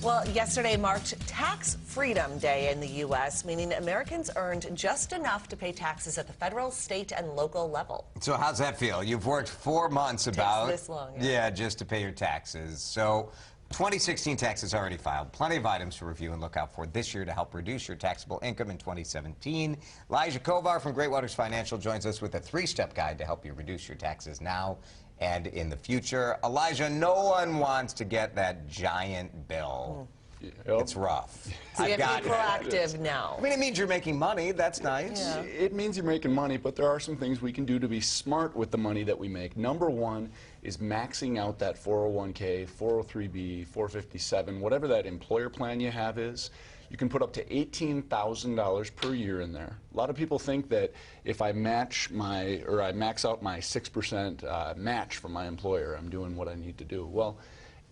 Well, yesterday marked Tax Freedom Day in the U.S., meaning Americans earned just enough to pay taxes at the federal, state, and local level. So how's that feel? You've worked 4 months about... Takes this long, yeah, just to pay your taxes. So 2016 taxes already filed. Plenty of items to review and look out for this year to help reduce your taxable income in 2017. Elijah Kovar from Great Waters Financial joins us with a 3-step guide to help you reduce your taxes now and in the future. Elijah, no one wants to get that giant bill. Yep. It's rough. So you have to be proactive now. I mean, it means you're making money. That's nice. Yeah. It means you're making money, but there are some things we can do to be smart with the money that we make. Number one is maxing out that 401k, 403b, 457, whatever that employer plan you have is. You can put up to $18,000 per year in there. A lot of people think that if I max out my 6% match from my employer, I'm doing what I need to do. Well,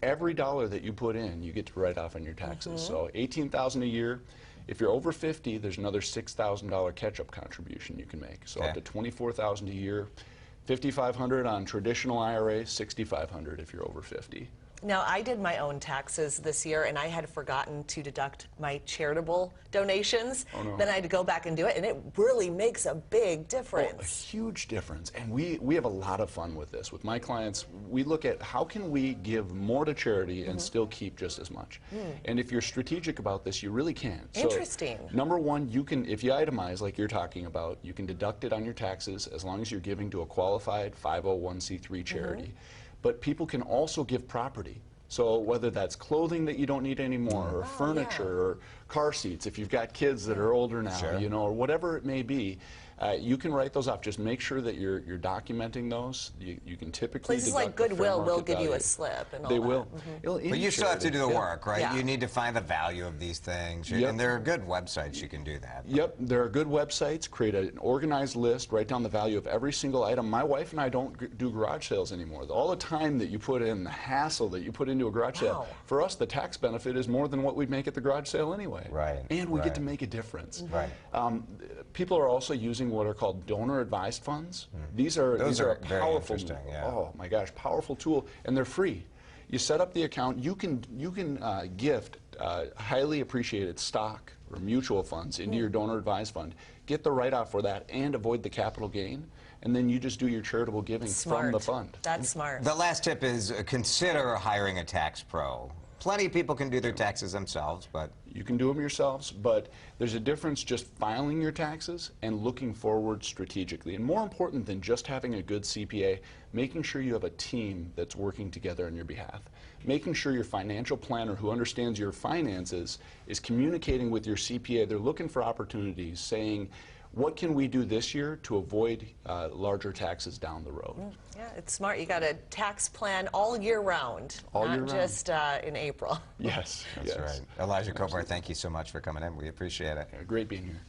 every dollar that you put in, you get to write off on your taxes. So $18,000 a year. If you're over 50, there's another $6,000 catch-up contribution you can make. So up to $24,000 a year. $5,500 on traditional IRA, $6,500 if you're over 50. Now, I did my own taxes this year, and I had forgotten to deduct my charitable donations. Oh, no. Then I had to go back and do it, and it really makes a big difference. Oh, a huge difference. And we have a lot of fun with this. With my clients, we look at how can we give more to charity and still keep just as much. And if you're strategic about this, you really can. Interesting. So, number one, you can, if you itemize like you're talking about, you can deduct it on your taxes as long as you're giving to a qualified 501c3 charity. But people can also give property. So whether that's clothing that you don't need anymore, or furniture, or car seats, if you've got kids that are older now, you know, or whatever it may be, you can write those off. Just make sure that you're documenting those. You can typically Places like Goodwill will give you a slip and all They that. will. But you still have to do the work, right? Yeah. You need to find the value of these things. And there are good websites you can do that. Yep, there are good websites. Create an organized list, write down the value of every single item. My wife and I don't do garage sales anymore. All the time that you put in, the hassle that you put into a garage sale, for us the tax benefit is more than what we'd make at the garage sale anyway. Right. And we get to make a difference. Right. People are also using what are called donor advised funds. These are a powerful, oh my gosh, powerful tool, and they're free. You set up the account. You can gift highly appreciated stock or mutual funds into your donor advised fund. Get the write-off for that and avoid the capital gain, and then you just do your charitable giving from the fund. That's smart. The last tip is consider hiring a tax pro. Plenty of people can do their taxes themselves, but... You can do them yourselves, but there's a difference just filing your taxes and looking forward strategically. And more important than just having a good CPA, making sure you have a team that's working together on your behalf. Making sure your financial planner who understands your finances is communicating with your CPA. They're looking for opportunities, saying, what can we do this year to avoid larger taxes down the road? Yeah, it's smart. You got a tax plan all year round, not just in April. Yes. That's right. Elijah Kovar, thank you so much for coming in. We appreciate it. Great being here.